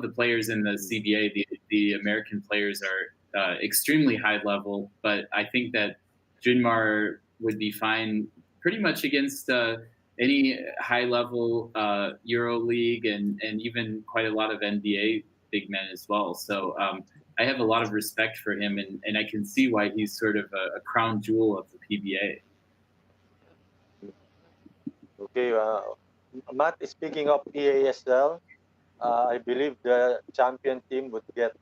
the players in the CBA, the American players are extremely high level, but I think that Junmar would be fine pretty much against any high level Euro League and even quite a lot of NBA big men as well. So I have a lot of respect for him, and I can see why he's sort of a crown jewel of the PBA. Okay, Matt, speaking of EASL, I believe the champion team would get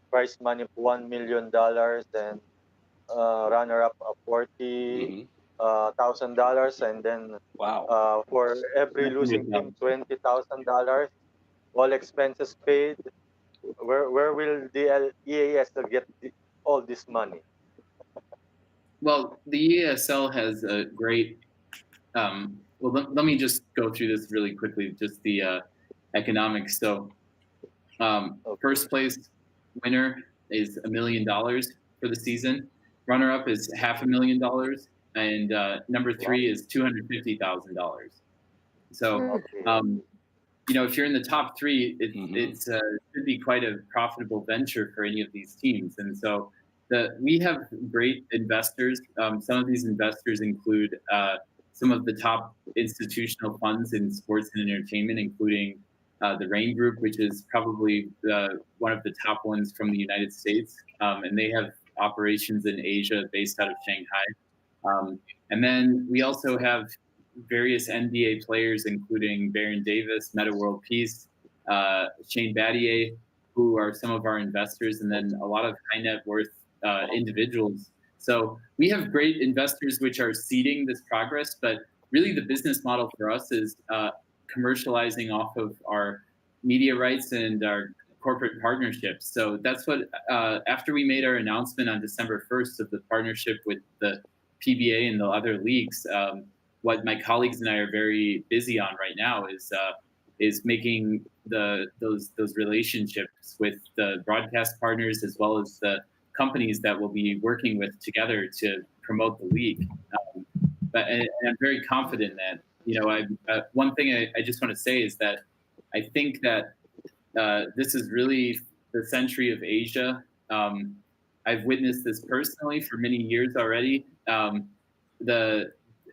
prize money of $1 million and runner-up of $40,000, and then for every losing team, $20,000, all expenses paid. Where will the EASL get all this money? Well, the EASL has a great. Well, let me just go through this really quickly. Just the economics. So, first place winner is $1 million for the season. Runner-up is $500,000, and number 3 is $250,000. So, if you're in the top 3, it should be quite a profitable venture for any of these teams. And so, we have great investors. Some of these investors include some of the top institutional funds in sports and entertainment, including the Rain Group, which is probably one of the top ones from the United States. And they have operations in Asia based out of Shanghai. And then we also have various NBA players, including Baron Davis, Meta World Peace, Shane Battier, who are some of our investors, and then a lot of high net worth individuals. So we have great investors which are seeding this progress, but really the business model for us is commercializing off of our media rights and our corporate partnerships. So that's what, after we made our announcement on December 1st of the partnership with the PBA and the other leagues, what my colleagues and I are very busy on right now is making those relationships with the broadcast partners as well as the companies that we'll be working with together to promote the league. But I'm very confident that, one thing I just want to say is that I think that this is really the century of Asia. I've witnessed this personally for many years already. The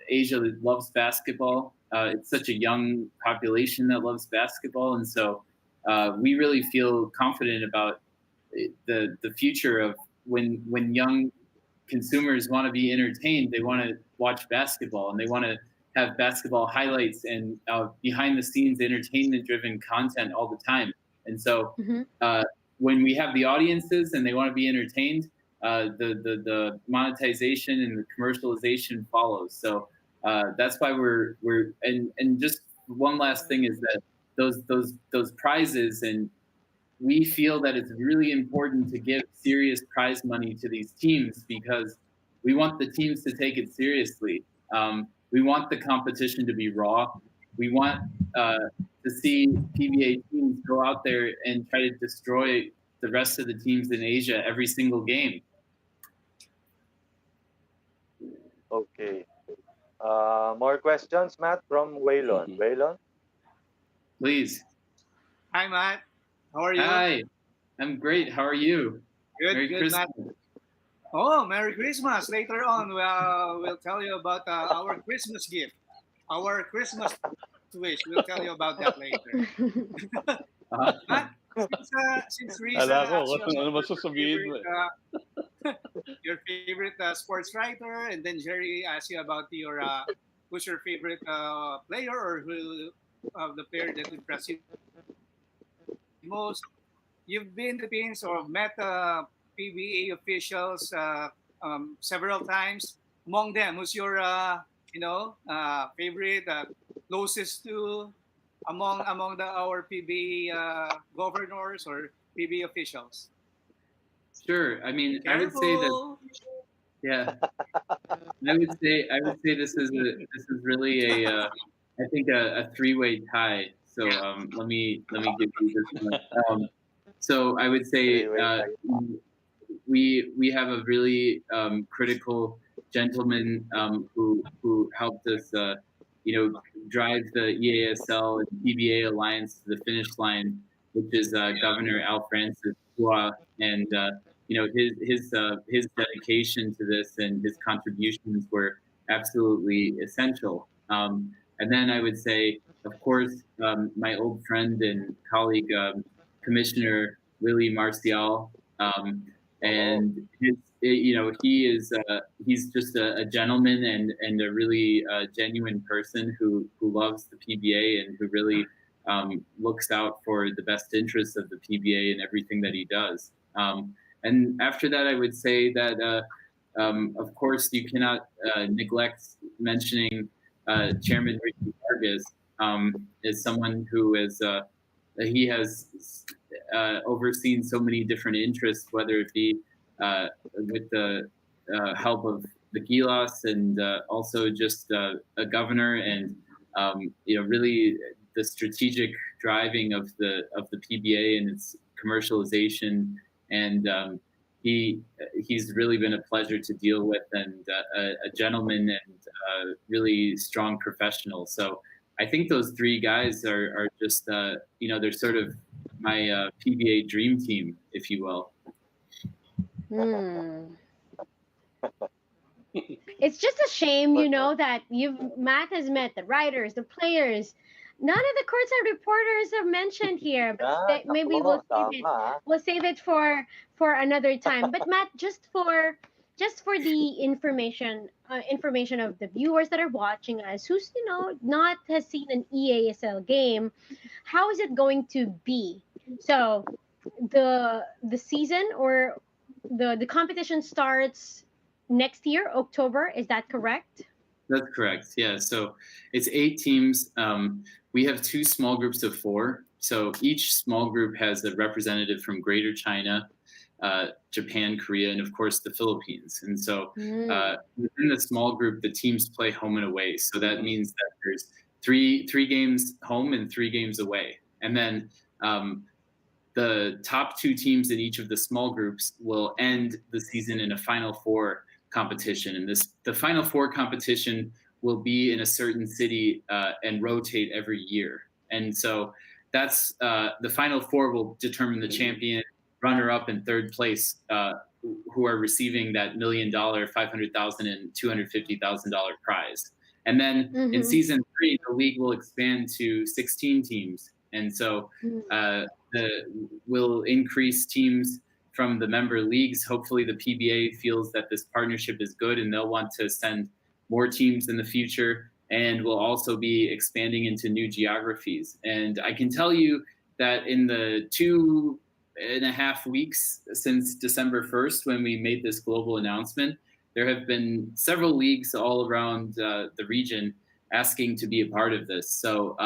Asia loves basketball. It's such a young population that loves basketball. And so we really feel confident about the future of when young consumers want to be entertained, they want to watch basketball and they want to have basketball highlights and behind the scenes entertainment driven content all the time. And so when we have the audiences and they want to be entertained, the monetization and the commercialization follows. So that's why we're and just one last thing is that those prizes, and we feel that it's really important to give serious prize money to these teams because we want the teams to take it seriously. We want the competition to be raw. We want to see PBA teams go out there and try to destroy the rest of the teams in Asia every single game. Okay. More questions, Matt, from Waylon. Waylon? Please. Hi, Matt. How are you? Hi. I'm great. How are you? Good, Merry good, Christmas. Matt. Oh, Merry Christmas. Later on, we'll tell you about our Christmas gift. Our Christmas wish. We'll tell you about that later. Matt, since Risa asked you about your favorite sports writer, and then Jerry asked you about your who's your favorite player or who the player that impressed you most. You've been to the Philippines or met PBA officials several times. Among them, who's your favorite, closest to among our PBA governors or PBA officials? Sure. I mean, I would say Careful. that. Yeah, I would say this is really I think a three-way tie. So let me give you this one. So I would say we have a really critical gentleman who helped us drive the EASL and PBA alliance to the finish line. which is Governor Al Francis Hua, and his dedication to this and his contributions were absolutely essential. And then I would say, of course, my old friend and colleague, Commissioner Willie Marcial, and he's just a gentleman and a really genuine person who loves the PBA and who really looks out for the best interests of the PBA and everything that he does. And after that, I would say that, of course, you cannot neglect mentioning Chairman Ricky Vargas is someone who is he has overseen so many different interests, whether it be with the help of the Gilas and also just a governor and really the strategic driving of the PBA and its commercialization, and he's really been a pleasure to deal with and a gentleman and a really strong professional. So I think those three guys are just they're sort of my PBA dream team, if you will. It's just a shame, that Matt has met the writers, the players. None of the courtside reporters are mentioned here, but maybe we'll save it for another time. But Matt, just for the information of the viewers that are watching us, who's not has seen an EASL game, how is it going to be? So the season or the competition starts next year, October. Is that correct? That's correct. Yeah. So it's 8 teams. We have 2 small groups of 4. So each small group has a representative from Greater China, Japan, Korea, and of course the Philippines. And so within the small group, the teams play home and away. So that means that there's three games home and 3 games away. And then the top 2 teams in each of the small groups will end the season in a Final Four competition. And the Final Four competition will be in a certain city and rotate every year. And so that's the Final Four will determine the champion, runner-up, and third place, who are receiving that $1 million, $500,000, and $250,000 prize. And then in season 3, the league will expand to 16 teams, and so we'll increase teams from the member leagues. Hopefully, the PBA feels that this partnership is good, and they'll want to send more teams in the future. And we'll also be expanding into new geographies. And I can tell you that in the 2.5 weeks since December 1st, when we made this global announcement, there have been several leagues all around the region asking to be a part of this. So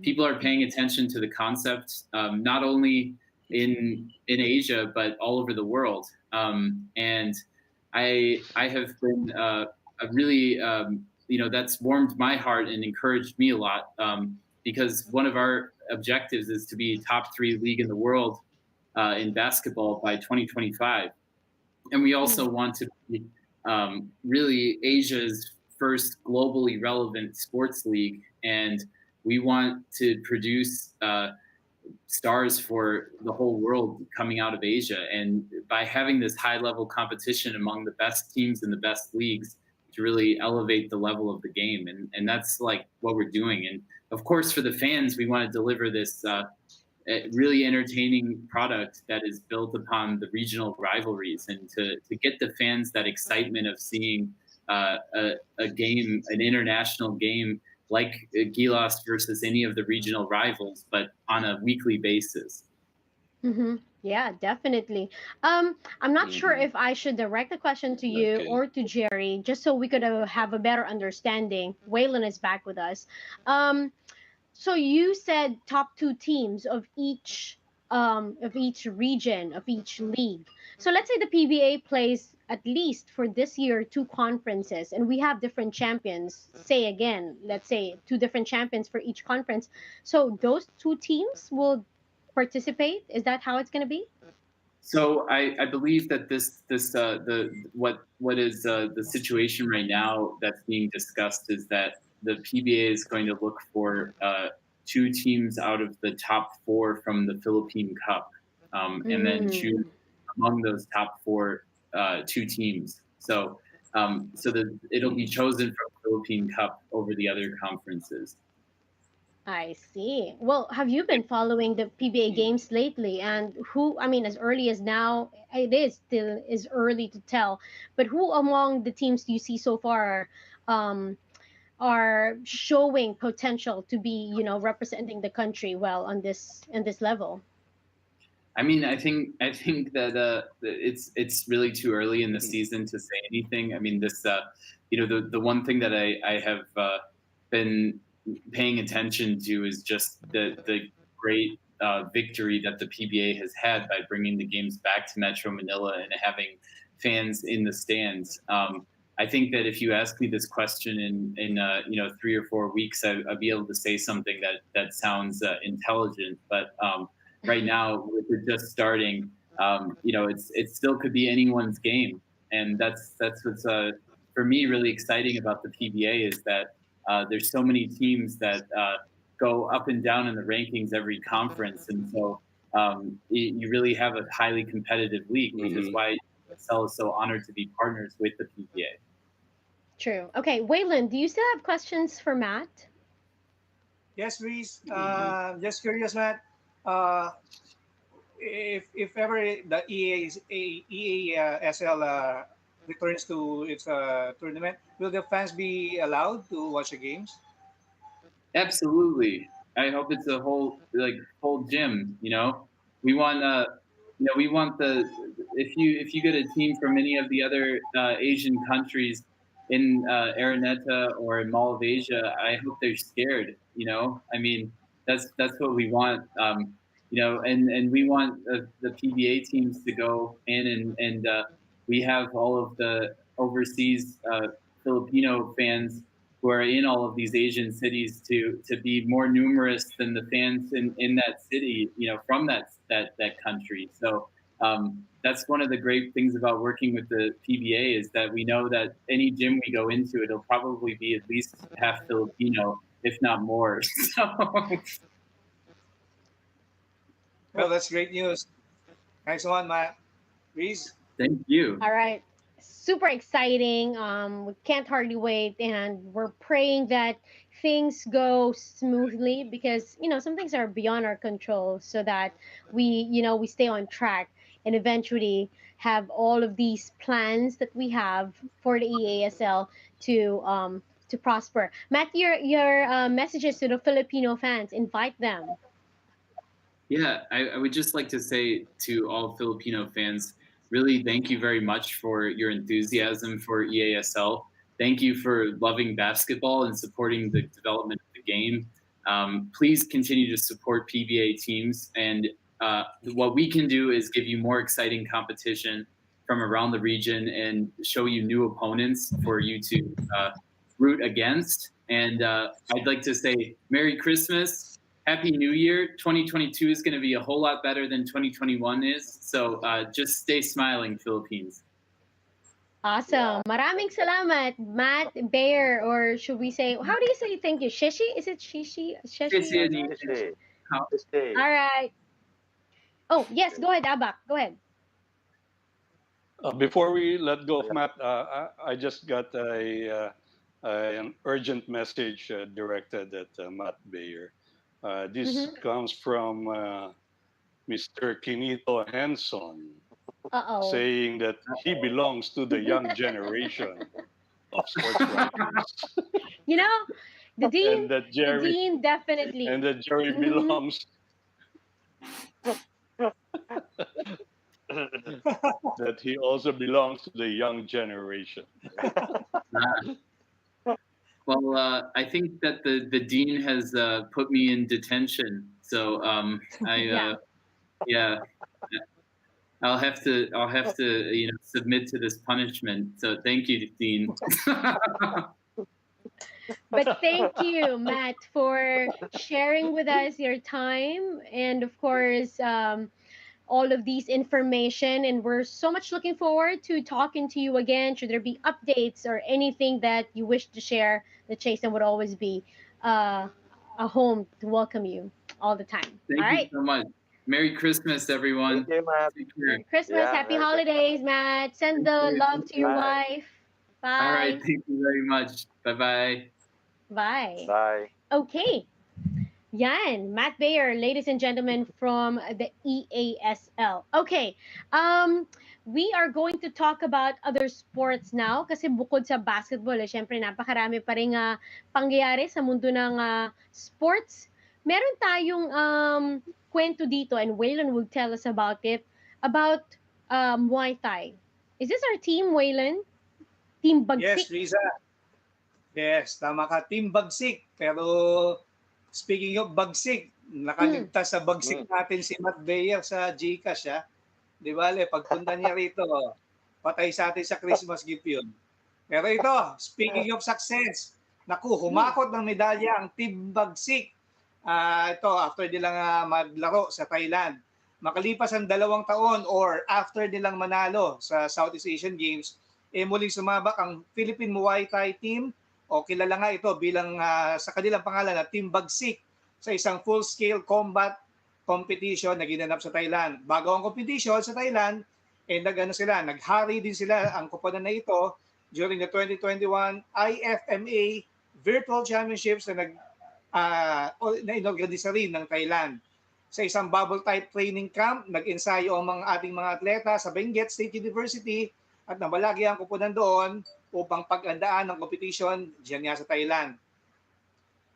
people are paying attention to the concept, not only in Asia, but all over the world. And I have been really, that's warmed my heart and encouraged me a lot, because one of our objectives is to be top 3 league in the world in basketball by 2025. And we also want to be really Asia's first globally relevant sports league. And we want to produce stars for the whole world coming out of Asia. And by having this high level competition among the best teams in the best leagues, to really elevate the level of the game. And that's like what we're doing. And of course, for the fans, we want to deliver this really entertaining product that is built upon the regional rivalries, and to get the fans that excitement of seeing a game, an international game like Gilas versus any of the regional rivals, but on a weekly basis. Yeah, definitely. I'm not sure if I should direct the question to you or to Jerry, just so we could have a better understanding. Waylon is back with us. So you said top 2 teams of each region, of each league. So let's say the PBA plays at least for this year 2 conferences, and we have different champions. Say again, let's say 2 different champions for each conference. So those 2 teams will participate. Is that how it's going to be? So I believe that what is the situation right now that's being discussed is that the PBA is going to look for 2 teams out of the top 4 from the Philippine Cup, and then choose among those top 4 2 teams. So it'll be chosen from Philippine Cup over the other conferences. I see. Well, have you been following the PBA games lately? And who, I mean, as early as now, it is still is early to tell, but who among the teams do you see so far are showing potential to be, representing the country well on this level? I mean, I think that it's really too early in the season to say anything. I mean, this the one thing that I have been paying attention to is just the great victory that the PBA has had by bringing the games back to Metro Manila and having fans in the stands. I think that if you ask me this question in 3 or 4 weeks, I'd be able to say something that sounds intelligent. But right now, with it just starting, it still could be anyone's game, and that's what's for me really exciting about the PBA is that there's so many teams that go up and down in the rankings every conference, and so you really have a highly competitive league, which is why ESL is so honored to be partners with the PBA. True. Okay, Waylon, do you still have questions for Matt? Yes, Reese. Just curious, Matt. If ever the EASL returns to its tournament, will the fans be allowed to watch the games? Absolutely. I hope it's a whole gym. We want we want if you get a team from any of the other Asian countries in Araneta or in Mall of Asia, I hope they're scared. I mean, that's what we want. And we want the PBA teams to go in and we have all of the overseas Filipino fans who are in all of these Asian cities to be more numerous than the fans in that city, from that country. So that's one of the great things about working with the PBA is that we know that any gym we go into, it'll probably be at least half Filipino, if not more. Well, that's great news. Nice one, Matt. Reese? Thank you. All right. Super exciting. We can't hardly wait, and we're praying that things go smoothly because some things are beyond our control, so that we stay on track and eventually have all of these plans that we have for the EASL to prosper. Matt, your messages to the Filipino fans, invite them. Yeah, I would just like to say to all Filipino fans, really thank you very much for your enthusiasm for EASL. Thank you for loving basketball and supporting the development of the game. Please continue to support PBA teams. And what we can do is give you more exciting competition from around the region and show you new opponents for you to root against. And I'd like to say Merry Christmas. Happy New Year. 2022 is going to be a whole lot better than 2021 is. So just stay smiling, Philippines. Awesome. Maraming salamat, Matt, BEYER, or should we say, how do you say thank you? Shishi? Is it Shishi? Shishi. All right. Oh, yes, go ahead, Abak. Go ahead. Before we let go of Matt, I just got an urgent message directed at Matt BEYER. This comes from Mr. Kinito Henson, saying that he belongs to the young generation of sports writers. The Dean, and that Jerry, the Dean definitely. And that Jerry belongs. That he also belongs to the young generation. Well, I think that the dean has put me in detention, so I'll have to submit to this punishment. So thank you, Dean. But thank you, Matt, for sharing with us your time and of course all of these information, and we're so much looking forward to talking to you again. Should there be updates or anything that you wish to share, the Chasedown would always be a home to welcome you all the time. Thank All you right. so much. Merry Christmas, everyone. Thank you, Matt. Merry Christmas, Yeah, happy Merry Christmas. holidays, Matt. Send the love to your Bye. wife. All right. Bye. Thank you very much. Bye-bye. Bye. Bye. Okay. Yan, Matt BEYER, ladies and gentlemen, from the EASL. Okay, we are going to talk about other sports now kasi bukod sa basketball, syempre napakarami pa rin pangyayari sa mundo ng sports. Meron tayong kwento dito and Waylon will tell us about it, about Muay Thai. Is this our team, Waylon? Team Bagsik? Yes, Riza. Yes, tama ka. Team Bagsik. Pero speaking of Bagsik, nakaligtas sa Bagsik natin si Matt BEYER sa GCash. Di ba, pagpunta niya rito, patay sa atin sa Christmas gift yun. Pero ito, speaking of success, naku, humakot ng medalya ang Team Bagsik. Ito, after nilang maglaro sa Thailand. Makalipas ang 2 taon or after nilang manalo sa Southeast Asian Games, muling sumabak ang Philippine Muay Thai team o kilala nga ito bilang sa kanilang pangalan na Team Bagsik sa isang full-scale combat competition na ginanap sa Thailand. Bago ang competition sa Thailand, naghari din sila ang koponan na ito during the 2021 IFMA Virtual Championships na inorganisa rin ng Thailand. Sa isang bubble-type training camp, nag-ensayo ang ating mga atleta sa Benguet State University at nabalagi ang koponan doon upang pag-andaan ng competition diyan nga sa Thailand.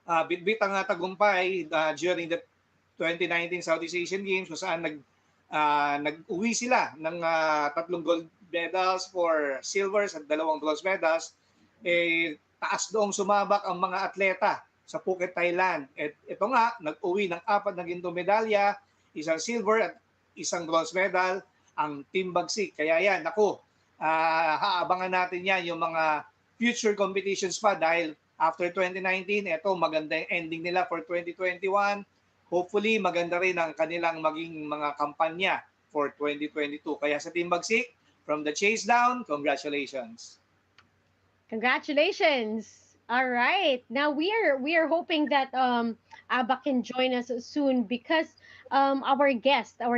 Bitbit ang tagumpay during the 2019 Southeast Asian Games kung saan nag-uwi sila ng 3 gold medals, 4 silvers at 2 bronze medals. Taas doong sumabak ang mga atleta sa Phuket, Thailand. At ito nga, nag-uwi ng 4 na gintong medalya, 1 silver at 1 bronze medal ang Team Bagsik. Kaya yan, naku, haabangan natin yan yung mga future competitions pa dahil after 2019, ito maganda yung ending nila for 2021. Hopefully, maganda rin ang kanilang maging mga kampanya for 2022. Kaya sa Team Bagsik, from the Chasedown, congratulations. Congratulations. All right. Now we are hoping that Abba can join us soon because our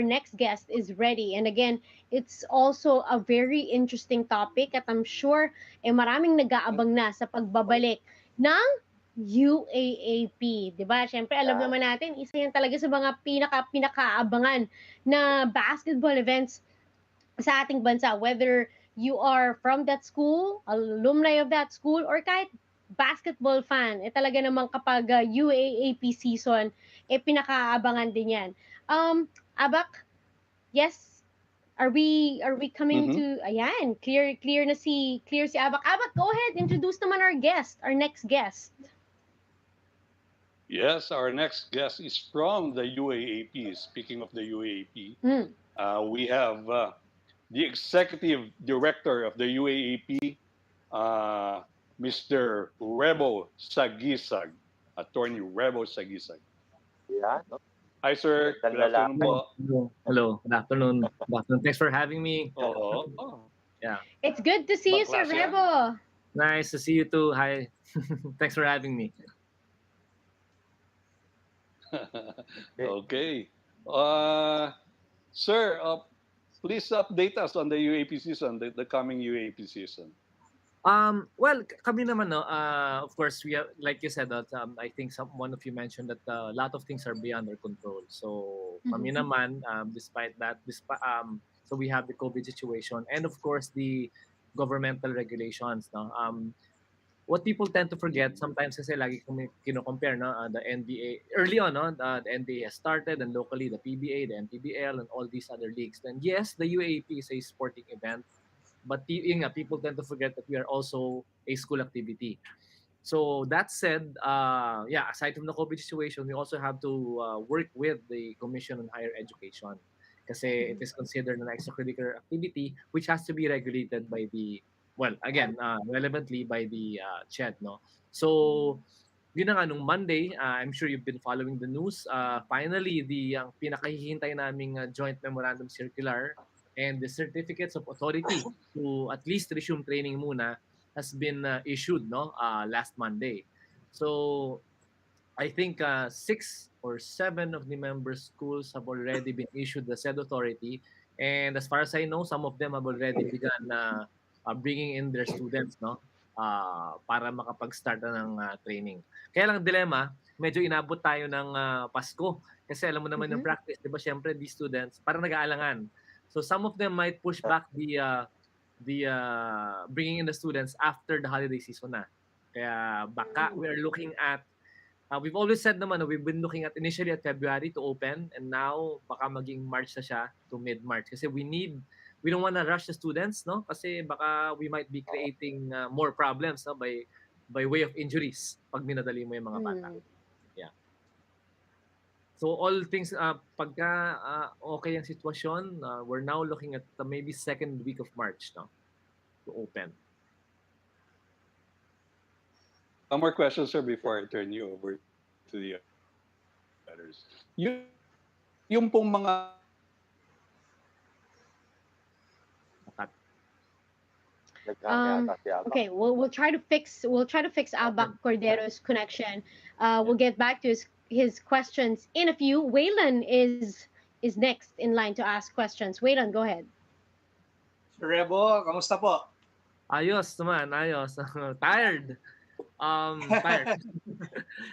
next guest is ready. And again, it's also a very interesting topic at I'm sure maraming nag-aabang na sa pagbabalik ng UAAP, 'di ba? Syempre alam naman natin isa yan talaga sa mga pinakaabangan na basketball events sa ating bansa, whether you are from that school, alumni of that school, or kahit basketball fan, talaga naman kapag UAAP season, pinakaabangan din yan. Abak, yes, are we coming to, ayan, clear si Abak. Abak, go ahead, introduce naman our next guest. Yes, our next guest is from the UAAP. Speaking of the UAAP, we have the executive director of the UAAP, Mr. REBO SAGUISAG, Attorney REBO SAGUISAG. Yeah. No? Hi, sir. Good afternoon po. Hello. Good afternoon. Thanks for having me. Yeah. It's good to see you, Sir REBO. Nice to see you too. Hi. Thanks for having me. Okay. Sir, please update us on the UAP season, the coming UAP season. Well, kami naman, no, of course, we have, like you said, that I think one of you mentioned that a lot of things are beyond our control. So, kami naman, despite that, so we have the COVID situation and of course the governmental regulations. No? What people tend to forget sometimes kasi lagi kami kino-compare, no, the NBA early on, no, the NBA has started and locally the PBA, the MPBL, and all these other leagues. And yes, the UAP is a sporting event. But people tend to forget that we are also a school activity. So that said, aside from the COVID situation, we also have to work with the Commission on Higher Education kasi it is considered an extracurricular activity which has to be regulated by the, relevantly by the CHED. No? So yun na nga, nung Monday, I'm sure you've been following the news. Finally, ang pinakahihintay naming joint memorandum circular and the certificates of authority to at least resume training muna has been issued, no, last Monday. So I think 6 or 7 of the member schools have already been issued the said authority. And as far as I know, some of them have already begun bringing in their students, no? Para makapag-start na ng training. Kaya lang dilemma, medyo inabot tayo ng Pasko. Kasi alam mo naman yung practice, di ba? Siyempre, these students, parang nag-aalangan. So some of them might push back the bringing in the students after the holiday season na. Kaya baka we're looking at we've always said naman, we've been looking at initially at February to open, and now baka maging March na siya to mid-March. Kasi we don't want to rush the students, no? Kasi baka we might be creating more problems, no? By way of injuries pag minadali mo yung mga bata. Yeah. So all things, pagka okay ang sitwasyon, we're now looking at maybe second week of March, no? To open. Some more questions, sir, before I turn you over to the others. Yung pong mga okay, we'll try to fix Albak Cordero's connection. We'll get back to his questions in a few. Waylon is next in line to ask questions. Waylon, go ahead. Sir Rebo, kamusta po? Ayos naman, ayos. Tired. Tired.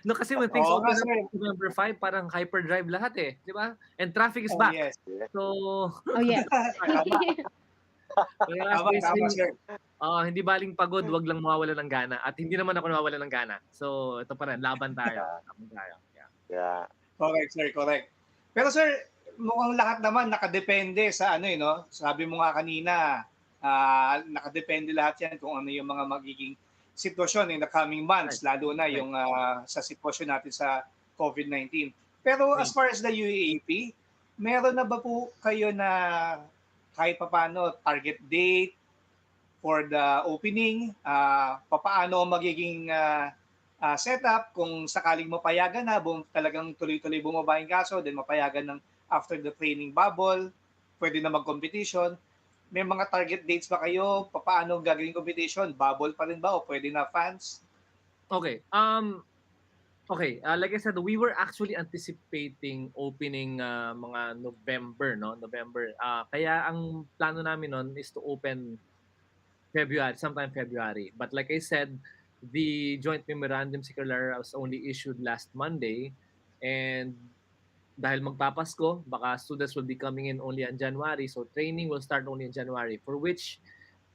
No, kasi when things open up November 5, parang hyperdrive lahat eh, di ba? And traffic is back. Yes. So, yes. Hindi baling pagod, wag lang mawawala ng gana. At hindi naman ako nawawala ng gana. So, ito pa rin, laban tayo. Yeah. Correct, sir, correct. Pero sir, mukhang lahat naman nakadepende sa ano, no? Sabi mo nga kanina, nakadepende lahat yan kung ano yung mga magiging sitwasyon in the coming months, lalo na yung sa sitwasyon natin sa COVID-19. Pero as far as the UAAP, meron na ba po kayo na kahit papaano target date for the opening? Papaano magiging setup kung sakaling mapayagan na, talagang tuloy-tuloy bumaba yung kaso, then mapayagan ng after the training bubble, pwede na mag-competition. May mga target dates ba kayo? Paano gagawin competition? Bubble pa rin ba o pwede na fans? Okay. Okay, like I said, we were actually anticipating opening mga November, no? November. Kaya ang plano namin noon is to open sometime February. But like I said, the joint memorandum circular was only issued last Monday, and dahil magpapasko, baka students will be coming in only in January, so training will start only in January, for which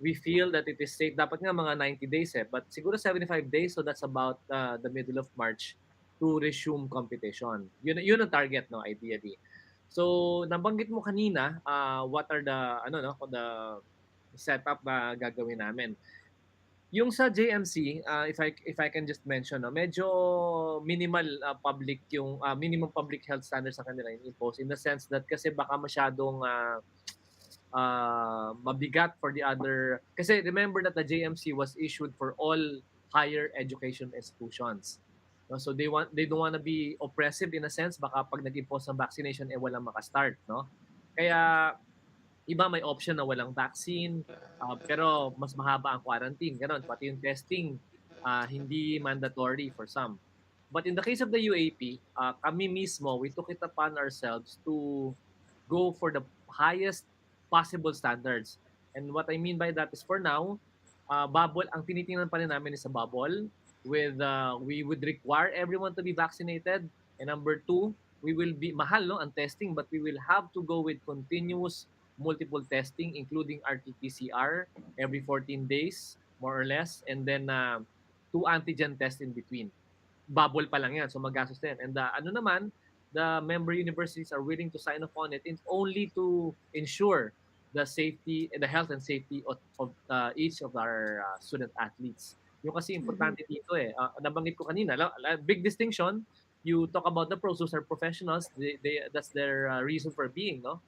we feel that it is safe. Dapat nga mga 90 days but siguro 75 days, so that's about the middle of March to resume competition. Yun ang target, no, ideally. So nabanggit mo kanina, what are the setup na gagawin namin. Yung sa JMC, if I can just mention, medyo minimal public yung minimum public health standards sa kanila impose, in the sense that kasi baka masyadong mabigat for the other, kasi remember that the JMC was issued for all higher education institutions. No? So they don't want to be oppressive in a sense, baka pag nag-impose ng vaccination walang maka-start, no? Kaya iba may option na walang vaccine, pero mas mahaba ang quarantine, gano'n. Pati yung testing, hindi mandatory for some. But in the case of the UAP, kami mismo, we took it upon ourselves to go for the highest possible standards. And what I mean by that is, for now, bubble, ang tinitingnan pa rin namin is a bubble with, we would require everyone to be vaccinated. And number 2, we will be, mahal no, ang testing, but we will have to go with continuous multiple testing, including RT-PCR every 14 days, more or less, and then 2 antigen tests in between. Bubble pa lang yan, so magastos din. And the member universities are willing to sign off on it. It's only to ensure the safety, the health and safety of each of our student athletes. Yung kasi importante dito nabanggit ko kanina, big distinction. You talk about the pros, those are professionals. That's their reason for being, no?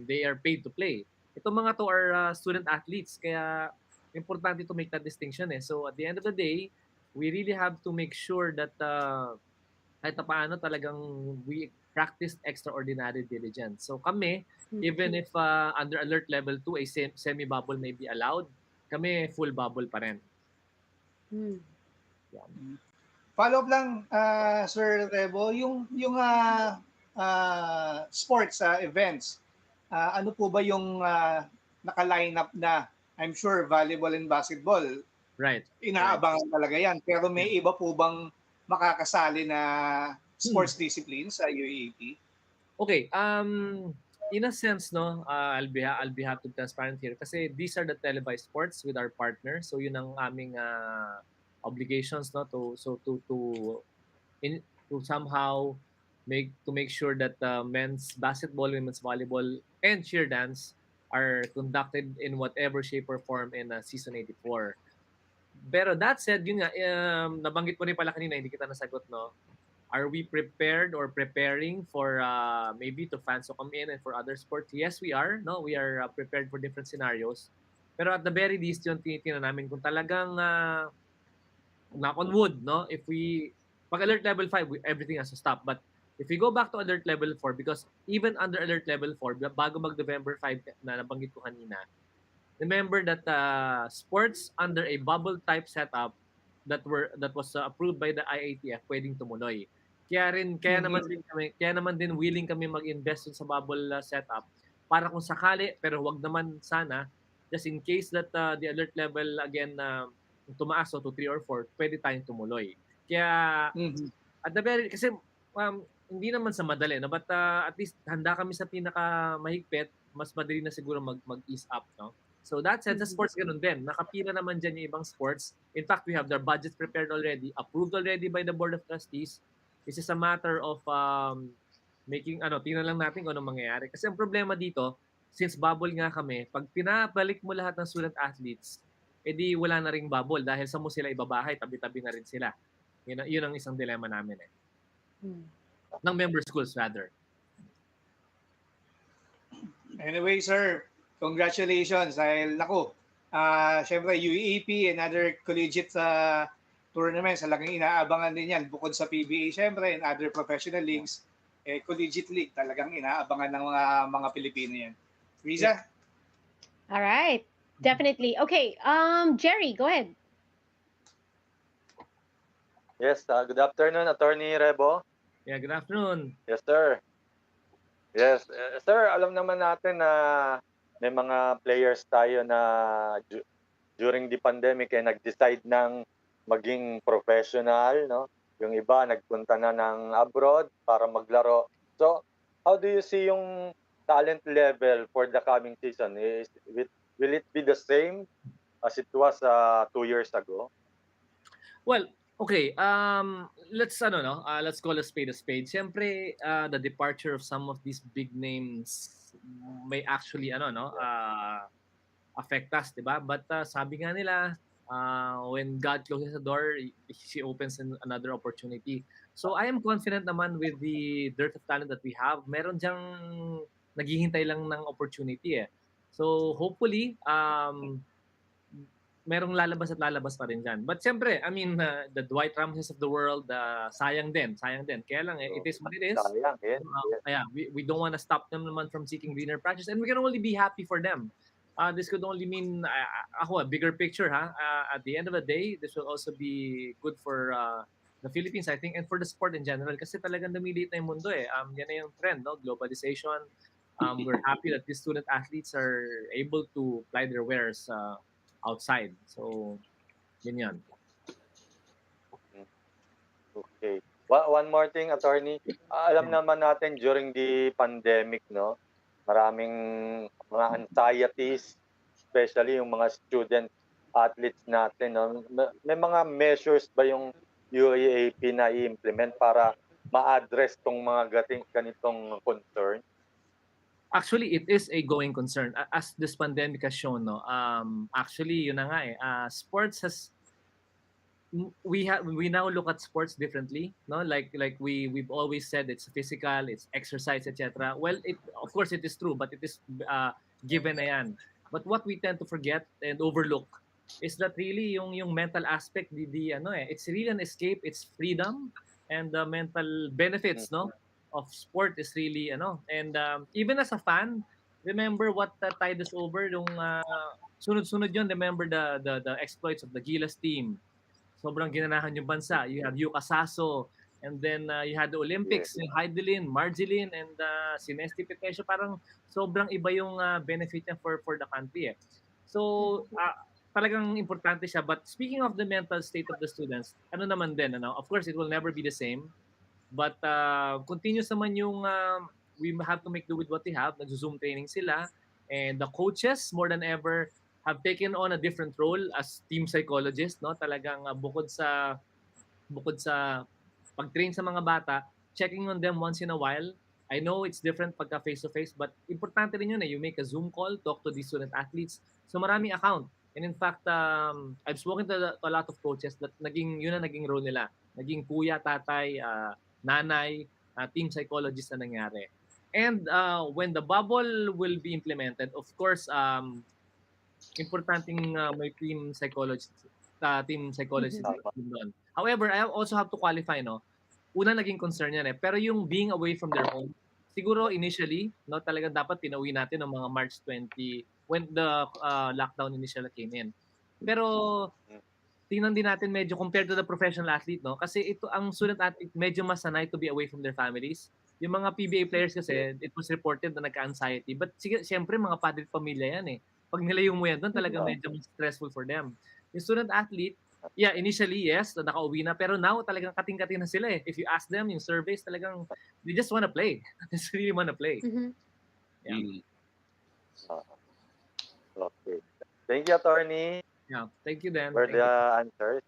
They are paid to play. Itong mga to are student athletes, kaya importante to make that distinction. So at the end of the day, we really have to make sure that kahit paano talagang we practice extraordinary diligence. So kami, even if under alert level 2, a semi-bubble may be allowed, kami full bubble pa rin. Yeah. follow up lang, Sir Rebo, yung sports events, ano po ba yung naka-line up na? I'm sure volleyball and basketball, Right. inaabangan talaga yan. Pero may iba po bang makakasali na sports discipline sa UAAP? Okay, in a sense, no, I'll be happy to be transparent here kasi these are the televised sports with our partners. So yun ang aming obligations, no, to somehow make sure that men's basketball, women's volleyball, and cheer dance are conducted in whatever shape or form in season 84. Pero that said, yun nga, nabanggit mo rin pala kanina, hindi kita nasagot, no? Are we prepared or preparing for maybe to fans to come in and for other sports? Yes, we are. No, we are prepared for different scenarios. Pero at the very least, yung tinitingnan namin kung talagang knock on wood, no? If we pag alert level 5, everything has to stop. But if we go back to alert level 4, because even under alert level 4, bago mag November 5 na nabanggit ko kanina, remember that sports under a bubble type setup that was approved by the IATF pwedeng tumuloy. Kaya naman din willing kami mag-invest sa bubble setup para kung sakali, pero wag naman sana, just in case that the alert level again tumaas to 3 or 4, pwede tayong tumuloy. Kaya at the very, kasi hindi naman sa madali, no? But at least handa kami sa pinaka mahigpit, mas madali na siguro mag-ease up, no? So that said, sa sports ganun din. Nakapila naman dyan yung ibang sports. In fact, we have their budgets prepared already, approved already by the Board of Trustees. This is a matter of tingnan lang natin kung anong mangyayari. Kasi ang problema dito, since bubble nga kami, pag pinabalik mo lahat ng student athletes, edi wala na ring bubble dahil sa mo sila ibabahay, tabi-tabi na rin sila. Yun ang isang dilemma namin eh. Ng member schools rather. Anyway, sir, congratulations. Dahil, syempre, UAP and other collegiate tournaments, talagang inaabangan din yan. Bukod sa PBA, syempre, and other professional leagues, collegiate league, talagang inaabangan ng mga Pilipino yan. Riza? All right. Definitely. Okay, Jerry, go ahead. Yes, good afternoon, Attorney Rebo. Yeah, good afternoon. Yes, sir. Yes, sir, alam naman natin na may mga players tayo na during the pandemic nag-decide ng maging professional, no? Yung iba nagpunta na ng abroad para maglaro. So, how do you see yung talent level for the coming season? Will it be the same as it was 2 years ago? Well, okay, let's call a spade a spade. Siyempre, the departure of some of these big names may actually affect us, 'di ba? But sabi nga nila, when God closes the door, He opens another opportunity. So I am confident naman with the dearth of talent that we have. Meron diyang naghihintay lang ng opportunity eh. So hopefully, merong lalabas at lalabas pa rin dyan. But siyempre, I mean, the Dwight Ramses of the world, sayang din. Kaya lang, it is what it is. Sayang, we don't want to stop them naman from seeking greener patches, and we can only be happy for them. This could only mean, a bigger picture, at the end of the day, this will also be good for the Philippines, I think, and for the sport in general, kasi talagang dumiliit na yung mundo eh. Yan na yung trend, no? Globalization. We're happy that these student athletes are able to ply their wares outside. So, yun. Okay. One more thing, Attorney. Alam naman natin during the pandemic, no? Maraming mga anxieties, especially yung mga student athletes natin, no? May mga measures ba yung UAAP na i-implement para ma-address tong mga ganitong concern? Actually, it is a going concern. As this pandemic has shown, no. Actually, yun na nga eh. Sports has we now look at sports differently, no? Like we've always said, it's physical, it's exercise, etc. Well, of course it is true, but it is given na yan. But what we tend to forget and overlook is that really yung mental aspect, it's really an escape, it's freedom, and the mental benefits, no, of sport is really and even as a fan, remember what tied us over yung sunod-sunod yun. Remember the exploits of the Gilas team. sobrang ginanahan yung bansa. You have Yuka Saso, and then you had the Olympics, yung Heidelin, Marjeline, and si Nesty Petesio. Parang sobrang iba yung benefit niya for the country. So, talagang importante siya. But speaking of the mental state of the students, ano naman din, of course, it will never be the same. But continuous naman yung we have to make do with what we have. Nag-Zoom training sila. And the coaches, more than ever, have taken on a different role as team psychologists. No? Talagang bukod sa pag-train sa mga bata, checking on them once in a while. I know it's different pagka face-to-face, but importante rin yun You make a Zoom call, talk to the student athletes. So maraming account. And in fact, I've spoken to a lot of coaches that yun na naging role nila. Naging kuya, tatay, nanay, team psychologist na nangyari. And when the bubble will be implemented, of course, importanteng may team psychologist doon. However, I also have to qualify, una naging concern yan pero yung being away from their home, siguro initially, talagang dapat pinauwi natin ng mga March 20 when the lockdown initially came in. Pero tingnan din natin medyo compared to the professional athlete, kasi ito ang student athlete medyo mas sanay to be away from their families. Yung mga PBA players kasi, it was reported na nagka-anxiety. But siyempre, mga padre pamilya yan Pag nilayo mo yan doon, talagang medyo stressful for them. Yung student athlete, initially, yes, nakauwi na. Pero now, talagang kating-kating na sila If you ask them, yung surveys, talagang, they just wanna play. They just really wanna play. Okay. Thank you, Attorney. Yeah, thank you, Dan. For the answers.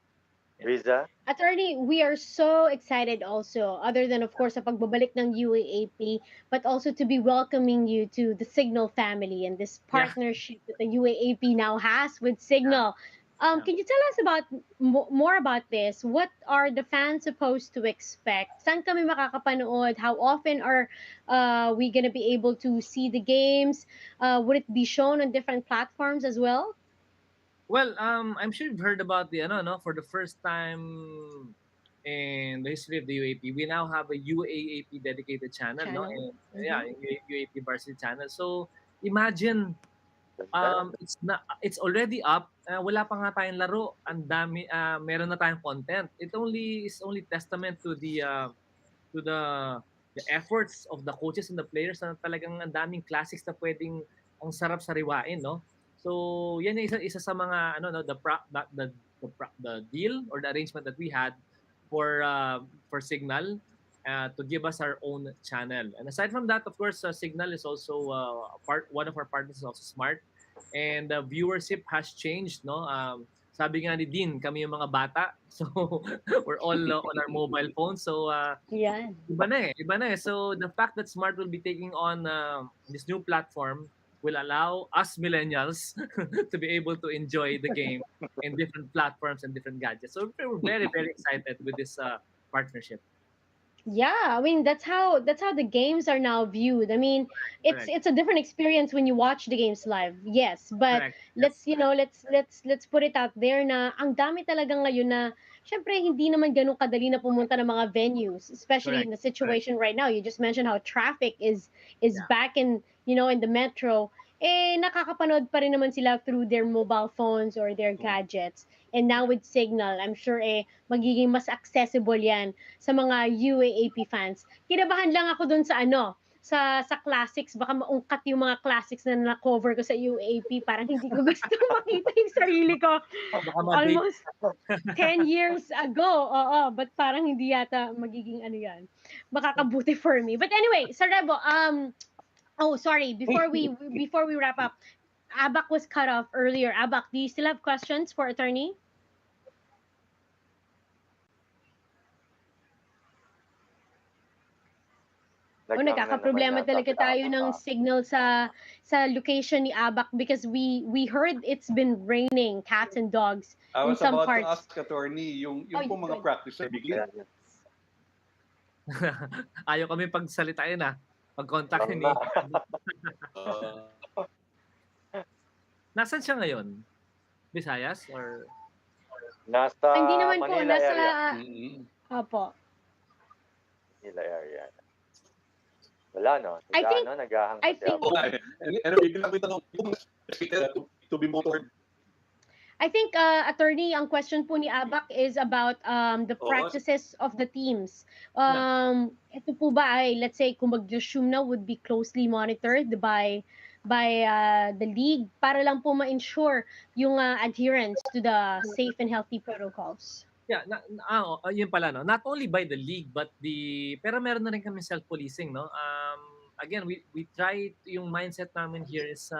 Riza? Attorney, we are so excited also, other than of course sa pagbabalik ng UAAP, but also to be welcoming you to the Signal family and this partnership that the UAAP now has with Signal. Can you tell us about more about this? What are the fans supposed to expect? Saan kami makakapanood? How often are we gonna be able to see the games? Would it be shown on different platforms as well? Well, I'm sure you've heard about the for the first time in the history of the UAP, we now have a UAAP dedicated channel. And, UAP Varsity channel. So imagine, it's already up. Wala pa nga tayong laro. Ang dami, meron na tayong content. It is only testament to the efforts of the coaches and the players na talagang ang daming classics na pwedeng ang sarap sariwain, So, yan yung isa sa mga the deal or the arrangement that we had for Signal to give us our own channel. And aside from that, of course, Signal is also one of our partners is also smart, and viewership has changed. Sabi nga ni Dean, kami yung mga bata, so we're all on our mobile phones. So iba na. So the fact that Smart will be taking on this new platform will allow us millennials to be able to enjoy the game in different platforms and different gadgets. So we're very, very excited with this partnership. Yeah, I mean that's how the games are now viewed. I mean, it's a different experience when you watch the games live. Yes, but let's put it out there na ang dami talaga ngayon na syempre hindi naman ganun kadali na pumunta ng mga venues, especially in the situation right now. You just mentioned how traffic is back in in the metro. Nakakapanood pa rin naman sila through their mobile phones or their gadgets. And now with Signal, I'm sure magiging mas accessible yan sa mga UAAP fans. Kinabahan lang ako dun sa sa classics, baka maungkat yung mga classics na na-cover ko sa UAAP. Parang hindi ko gusto makita yung sarili ko almost 10 years ago. But parang hindi yata magiging yan. Makakabuti for me. But anyway, sa REBO, sorry, before we wrap up, Abak was cut off earlier. Abak, do you still have questions for attorney? Nagkakaproblema talaga tayo ng signal sa location ni Abak because we heard it's been raining cats and dogs in some parts. I was about to ask attorney, yung po mga practice na bigla. Ayaw kami pagsalitain pag-contact ni. Nasaan siya ngayon? Visayas or nasa hindi naman Manila po nasa area. Opo. Manila area. Wala I think naghahang and bigla ko itanong to be motored. I think, attorney, ang question po ni Abak is about the Oo. practices of the teams. Yeah. Ito po ba ay, let's say, kung mag-resume na, would be closely monitored by the league para lang po ma-ensure yung adherence to the safe and healthy protocols. Yeah, yun pala, no? Not only by the league, but pero meron na rin kami self-policing, no? Again, we try, yung mindset namin here is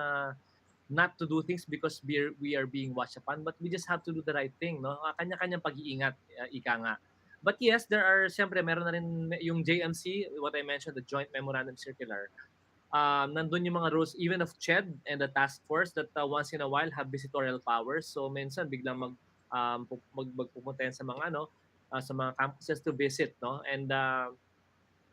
not to do things because we are being watched upon, but we just have to do the right thing, no? Kanya-kanyang pag-iingat, ika nga. But yes, there are, siyempre, meron na rin yung JMC, what I mentioned, the Joint Memorandum Circular. Nandun yung mga rules even of CHED and the task force that once in a while have visitorial powers. So minsan biglang magpupunta yan sa mga sa mga campuses to visit, no? And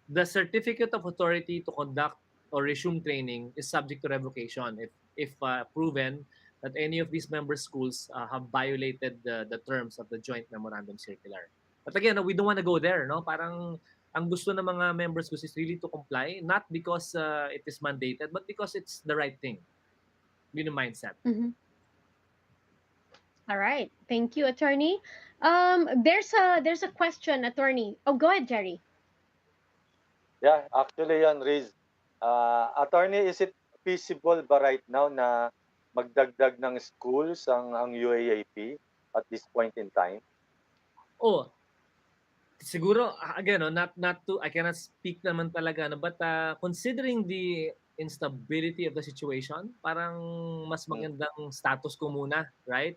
the certificate of authority to conduct or resume training is subject to revocation if proven that any of these member schools have violated the terms of the Joint Memorandum Circular. But again, we don't want to go there, no? Parang ang gusto ng mga members ko is really to comply, not because it is mandated, but because it's the right thing. Yun yung mindset. Mm-hmm. All right. Thank you, attorney. There's a question, attorney. Oh, go ahead, Jerry. Yeah, actually yan, Riz. Attorney, is it feasible ba right now na magdagdag ng schools ang UAAP at this point in time? Oh, siguro again, no, not to, I cannot speak naman talaga, no, but considering the instability of the situation, parang mas magandang status ko muna, right?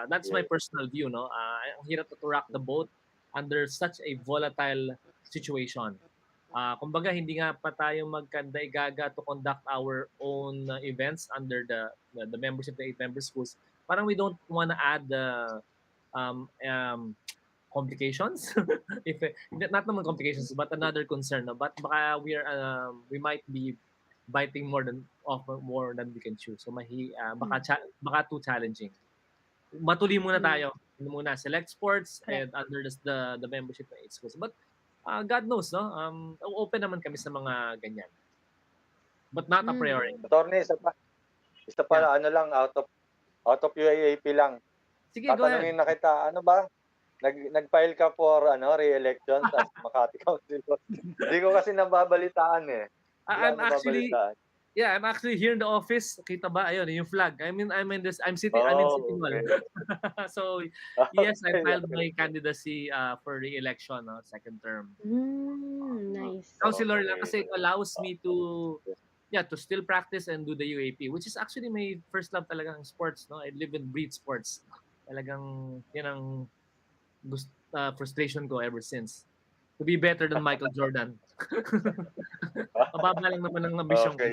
That's my personal view, no. Ang hirap to rock the boat under such a volatile situation. Kumbaga hindi nga pa tayo magkanda-igaga to conduct our own events under the membership, the 8 member schools. Parang we don't want to add complications. If not naman complications, but another concern, no? But baka we might be biting more than we can chew. So baka too challenging. Matuloy muna tayo. Muna select sports and under the membership ng 8 schools. But God knows, no? Open naman kami sa mga ganyan. But not a priority. Attorney, isa pa ano lang, out of UAAP lang. Sige, go ahead. Tatanungin na kita, ano ba? Nag-file ka for re-election as Makati Councilor. Hindi ko kasi nababalitaan eh. I'm actually here in the office. Kita ba? Ayun, yung flag. I'm sitting well. So, yes, I filed my candidacy for re-election, second term. Nice. Councilor lang kasi it allows me to still practice and do the UAP, which is actually my first love talagang sports, no? I live and breathe sports. Talagang yan ang frustration ko ever since. To be better than Michael Jordan. Mababa lang naman ang ambisyon ko.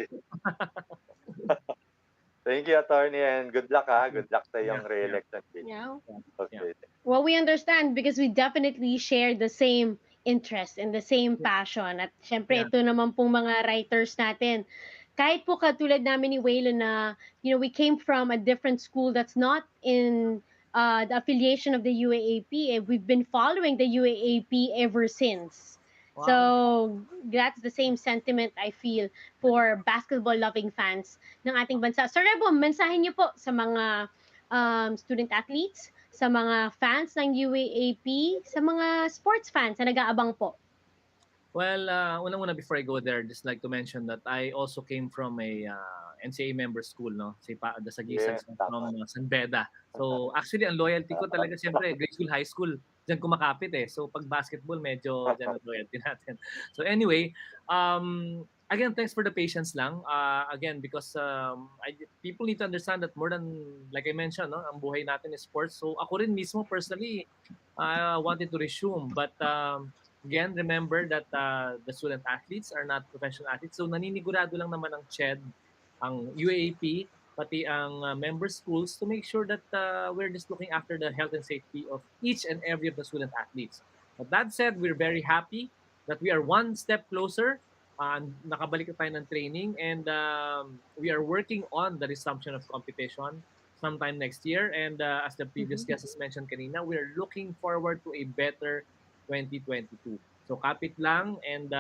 Thank you, attorney, and good luck, ha? Good luck sa iyong re-election. Yeah. Okay. Well, we understand because we definitely share the same interest and the same passion. At syempre, ito naman pong mga writers natin. Kahit po katulad namin ni Waylon na, we came from a different school that's not in the affiliation of the UAAP. We've been following the UAAP ever since. Wow. So that's the same sentiment I feel for basketball-loving fans ng ating bansa. Sir Rebo, mensahe niyo po sa mga student athletes, sa mga fans ng UAAP, sa mga sports fans na nag-aabang po. Well, unang-una before I go there, just like to mention that I also came from a NCAA member school, no? The SAGUISAG from San Beda. So actually, ang loyalty ko talaga siyempre, grade school, high school, diyan kumakapit eh. So pag basketball, medyo diyan ang loyalty natin. So anyway, again, thanks for the patience lang. Again, because people need to understand that more than, like I mentioned, no, ang buhay natin is sports. So ako rin mismo personally, wanted to resume. But again, remember that the student athletes are not professional athletes. So naninigurado lang naman ang CHED, ang UAAP, pati ang member schools to make sure that we're just looking after the health and safety of each and every of the student athletes. But that said, we're very happy that we are one step closer. Nakabalik na tayo ng training and we are working on the resumption of competition sometime next year. And as the previous guest has mentioned kanina, we're looking forward to a better 2022. So kapit lang and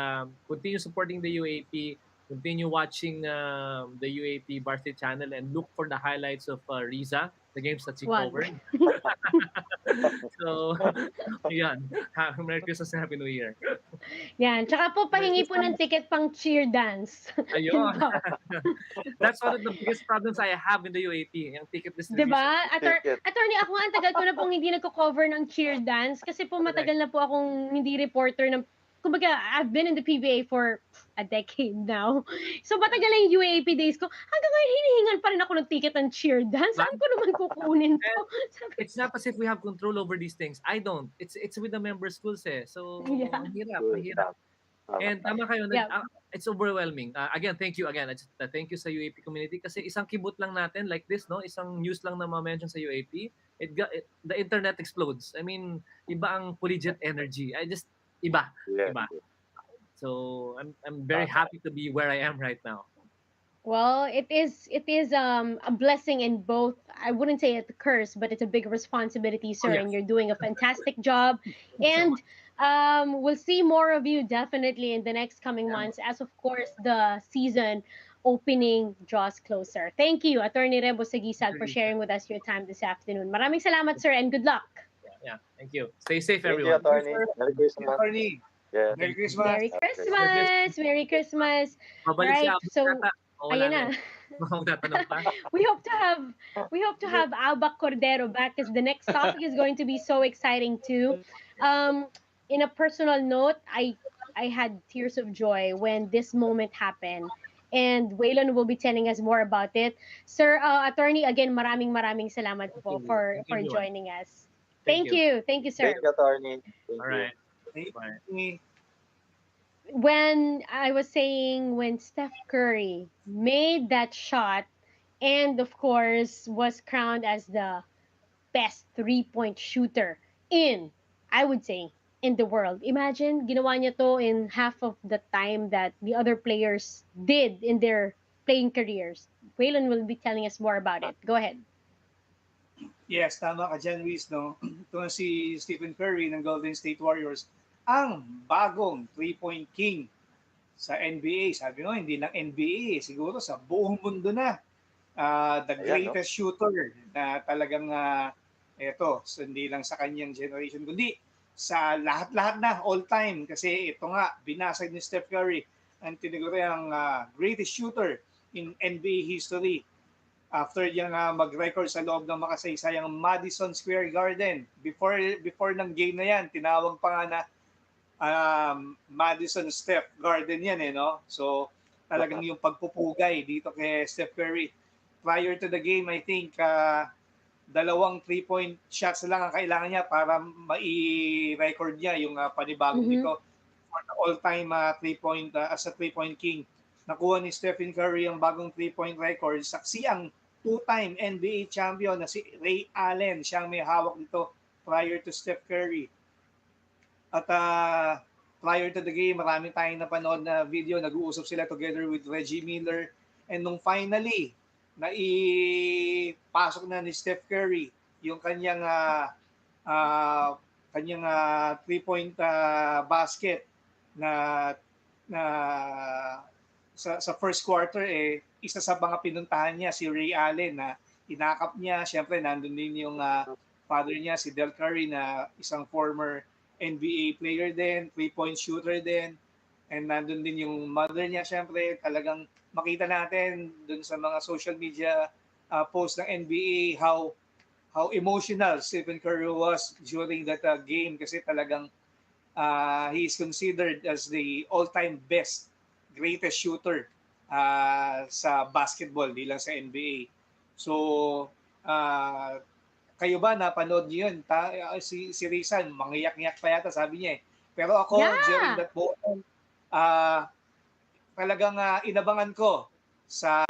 continue supporting the UAP. continue watching the UAP Varsity channel and look for the highlights of Riza, the games that she covered. So, yan. Merry Christmas and Happy New Year. Yan. Tsaka po, pahingi po ng ticket pang cheer dance. Ayun. That's one of the biggest problems I have in the UAP, yung ticket distribution. Diba? Attorney, ako nga, ang tagal ko na pong hindi nagko-cover ng cheer dance kasi po matagal na po akong hindi reporter ng, kumbaga, I've been in the PBA for a decade now. So, matagal na yung UAP days ko. Hanggang ngayon, hinihingan pa rin ako ng ticket ng cheer dance. Saan ko naman kukunin to? It's not as if we have control over these things. I don't. It's with the member schools eh. So, mahirap. And tama kayo, it's overwhelming. Again, thank you again. Thank you sa UAP community kasi isang kibot lang natin like this, no? Isang news lang na ma-mention sa UAP, the internet explodes. I mean, iba ang collegiate energy. Iba. So I'm very happy to be where I am right now. Well, it is a blessing in both. I wouldn't say it's a curse, but it's a big responsibility, sir. And you're doing a fantastic job. And we'll see more of you definitely in the next coming months, as of course the season opening draws closer. Thank you, Attorney Rebo Sagisag, for sharing with us your time this afternoon. Maraming salamat, sir, and good luck. Yeah. Thank you. Stay safe, everyone. Thank you, Attorney. Merry Christmas. Attorney. Yeah. Merry Christmas. Merry Christmas. Merry Christmas. Right. So, ayan na. we hope to have Albak Cordero back because the next topic is going to be so exciting too. In a personal note, I had tears of joy when this moment happened. And Waylon will be telling us more about it. Sir, Attorney, again, maraming salamat po for joining us. Thank you. Thank you, sir. Thank you, Attorney. All right. Bye. When I was saying when Steph Curry made that shot and of course was crowned as the best three-point shooter I would say, in the world. Imagine, ginawa niya to in half of the time that the other players did in their playing careers. Waylon will be telling us more about it. Go ahead. Yes, tama ka dyan, Luis, no? Ito si Stephen Curry ng Golden State Warriors, ang bagong three-point king sa NBA. Sabi mo, hindi lang NBA, siguro sa buong mundo na. The greatest shooter na talagang hindi lang sa kanyang generation, kundi sa lahat-lahat na, all-time. Kasi ito nga, binasag ni Steph Curry ang tinaguriang greatest shooter in NBA history. After yung mag-record sa loob ng makasaysayang Madison Square Garden. Before ng game na yan, tinawag pa nga na Madison Steph Garden yan no? So talagang yung pagpupugay dito kay Steph Curry. Prior to the game, I think dalawang 3-point shots lang ang kailangan niya para mai-record niya yung panibagong nito for the all-time 3-point as a 3-point king. Nakuha ni Stephen Curry ang bagong 3-point record. Saksi ang two-time NBA champion na si Ray Allen. Siya ang may hawak nito prior to Steph Curry. At prior to the game, marami tayong napanood na video. Nag-uusap sila together with Reggie Miller. And nung finally, naipasok na ni Steph Curry yung kanyang 3-point basket na sa first quarter, isa sa mga pinuntahan niya si Ray Allen na inakap niya. Siyempre, nandun din yung father niya, si Del Curry, na isang former NBA player din, 3-point shooter din. And nandun din yung mother niya, siyempre. Talagang makita natin dun sa mga social media post ng NBA how emotional Stephen Curry was during that game kasi talagang he is considered as the all-time best greatest shooter sa basketball, di lang sa NBA. So, kayo ba napanood niyo yun? Si Rizan, mangiyak-ngiyak pa yata, sabi niya Pero ako, during that moment, talagang inabangan ko sa,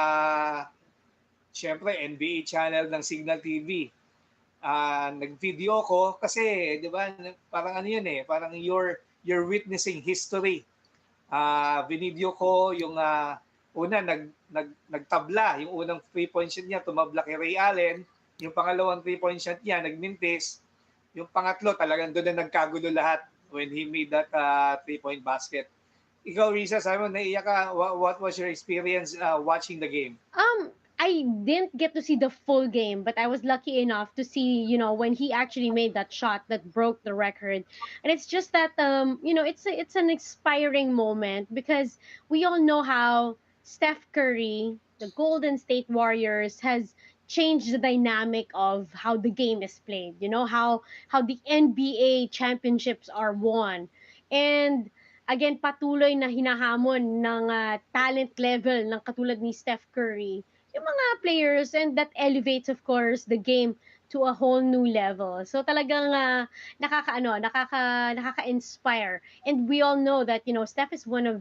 syempre, NBA channel ng Signal TV. Nag-video ko kasi, di ba, parang parang you're witnessing history. Binidyo ko yung una nagtabla, yung unang 3-point shot niya tumabla kay Ray Allen, yung pangalawang 3-point shot niya nagmintis, yung pangatlo talagang doon na nagkagulo lahat when he made that 3-point basket. Ikaw, Risa, sabi mo, naiyak ka. What was your experience watching the game? I didn't get to see the full game, but I was lucky enough to see, when he actually made that shot that broke the record. And it's just that, it's an inspiring moment because we all know how Steph Curry, the Golden State Warriors, has changed the dynamic of how the game is played. How the NBA championships are won. And again, patuloy na hinahamon ng talent level ng katulad ni Steph Curry yung mga players, and that elevates of course the game to a whole new level. So talagang nakaka-inspire. And we all know that Steph is one of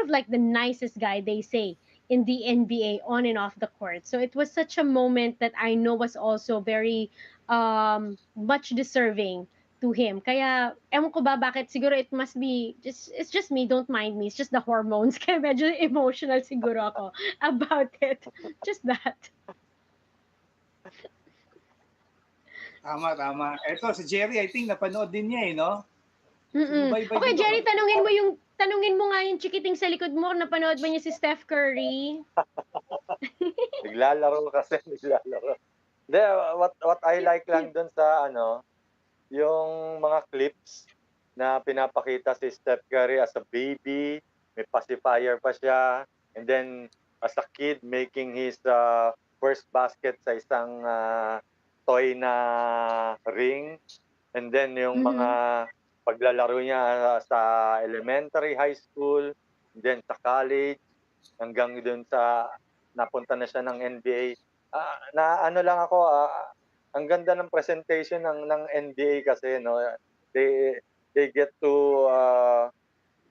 like the nicest guy they say in the NBA on and off the court. So it was such a moment that I know was also very much deserving to him. Kaya, ewan ko ba bakit, siguro it must be, it's just me, don't mind me, it's just the hormones. Kaya medyo emotional siguro ako about it. Just that. Tama. Ito, si Jerry, I think napanood din niya no? Okay, Jerry, tanungin mo nga yung chikiting sa likod mo, napanood ba niya si Steph Curry? Naglalaro kasi. What I like lang dun sa yung mga clips na pinapakita si Steph Curry as a baby, may pacifier pa siya, and then as a kid making his first basket sa isang toy na ring, and then yung mga paglalaro niya sa elementary, high school, and then sa college, hanggang dun sa napunta na siya ng NBA. Na ano lang ako, ang ganda ng presentation ng NBA kasi they get to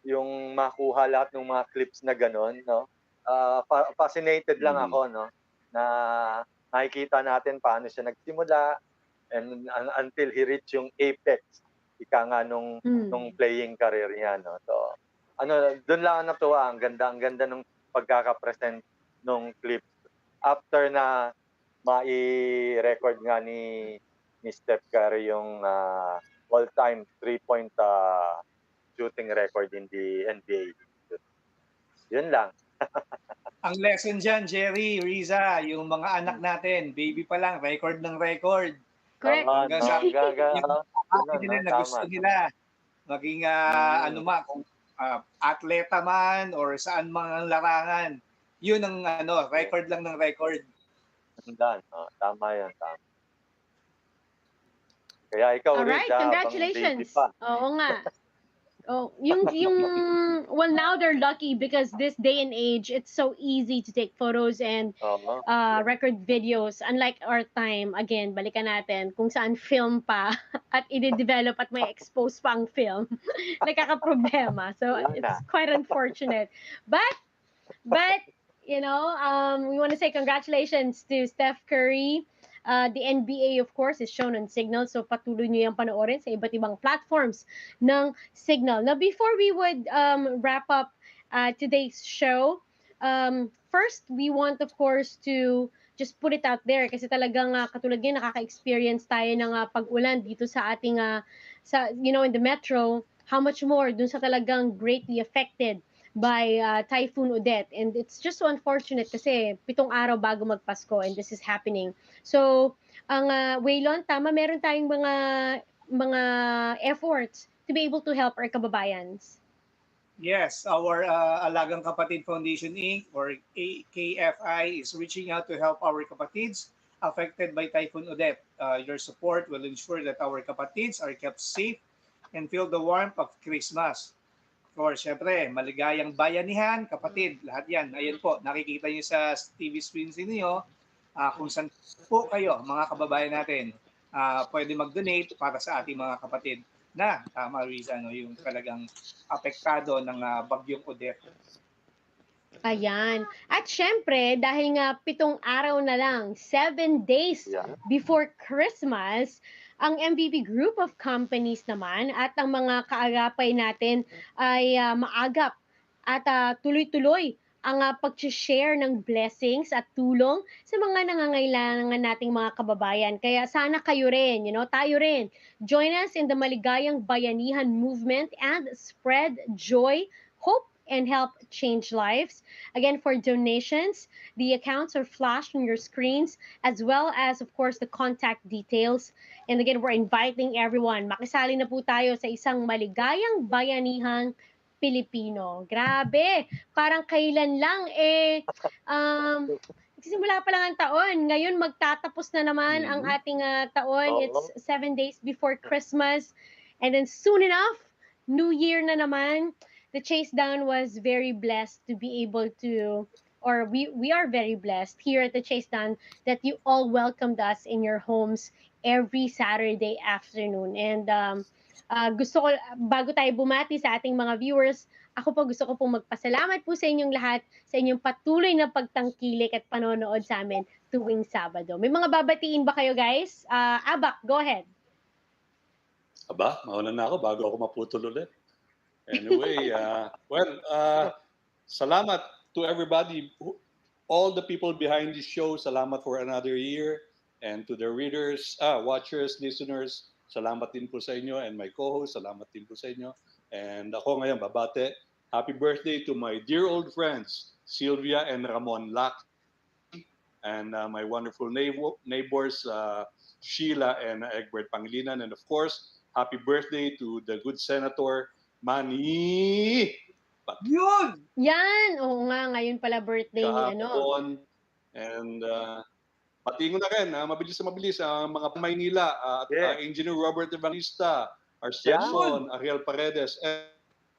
yung makuha lahat ng mga clips na gano'n, no? Fascinated lang ako, no, na nakikita natin paano siya nagsimula and until he reach yung apex ika nga nung playing career niya, no. So doon lang natuwa, ang ganda ng pagkaka-present nung clips after na mai-record nga ni Steph Curry yung all-time 3-point shooting record in the NBA. Yun lang. Ang lesson dyan, Jerry, Riza, yung mga anak natin, baby pa lang, record ng record. Correct. Hanggang sa nila na gusto nila. Maging kung atleta man or saan mga larangan. Yun ang record lang ng record. Tama yan. Kaya ikaw, Alright, Riza, congratulations. Oo nga. Well, now they're lucky because this day and age, it's so easy to take photos and record videos. Unlike our time, again, balikan natin, kung saan film pa at i-develop at may expose pa ang film. Nakaka-problema. So, it's quite unfortunate. But, we want to say congratulations to Steph Curry. The NBA, of course, is shown on Signal. So, patuloy nyo yung panoorin sa iba't ibang platforms ng Signal. Now, before we would wrap up today's show, first, we want, of course, to just put it out there kasi talagang katulad ngayon, nakaka-experience tayo ng pag-ulan dito sa ating, in the metro. How much more dun sa talagang greatly affected by Typhoon Odette. And it's just so unfortunate kasi 7 araw bago magpasko and this is happening. So, ang Waylon, tama, meron tayong mga efforts to be able to help our kababayans. Yes, our Alagang Kapatid Foundation Inc. or AKFI is reaching out to help our kapatids affected by Typhoon Odette. Your support will ensure that our kapatids are kept safe and feel the warmth of Christmas. Or syempre, maligayang bayanihan, kapatid, lahat yan. Ayun po, nakikita niyo sa TV screens niyo kung saan po kayo, mga kababayan natin, pwede mag-donate para sa ating mga kapatid na, tama Riza, yung talagang apektado ng bagyong Odette. Ayan. At syempre, dahil nga 7 araw na lang, 7 days before Christmas, ang MVP group of companies naman at ang mga kaagapay natin ay maagap at tuloy-tuloy ang pag-share ng blessings at tulong sa mga nangangailangan nating mga kababayan. Kaya sana kayo rin, tayo rin. Join us in the Maligayang Bayanihan movement and spread joy, hope and help change lives. Again, for donations, the accounts are flashed on your screens, as well as, of course, the contact details. And again, we're inviting everyone. Makisali na po tayo sa isang maligayang bayanihang Pilipino. Grabe! Parang kailan lang nagsisimula pa lang ang taon. Ngayon magtatapos na naman ang ating taon. It's 7 days before Christmas. And then soon enough, New Year na naman. The Chasedown was very blessed to be able to, or we are very blessed here at the Chasedown that you all welcomed us in your homes every Saturday afternoon. And gusto ko, bago tayo bumati sa ating mga viewers, ako po gusto ko pong magpasalamat po sa inyong lahat sa inyong patuloy na pagtangkilik at panonood sa amin tuwing Sabado. May mga babatiin ba kayo, guys? Abak, go ahead. Aba, mauna na ako bago ako maputol ulit. Anyway, salamat to everybody, all the people behind this show. Salamat for another year. And to the readers, watchers, listeners, salamat din po sa inyo. And my co-host, salamat din po sa inyo. And ako ngayon, babate. Happy birthday to my dear old friends, Sylvia and Ramon Lac. And my wonderful neighbors, Sheila and Egbert Pangilinan. And of course, happy birthday to the good Senator, Manny! Yun! Yan! Oo nga, ngayon pala birthday ni ano. And patingo na rin, mabilis na mabilis, mga Maynila, Engineer Robert Evangelista, Arcedson, Ariel Paredes,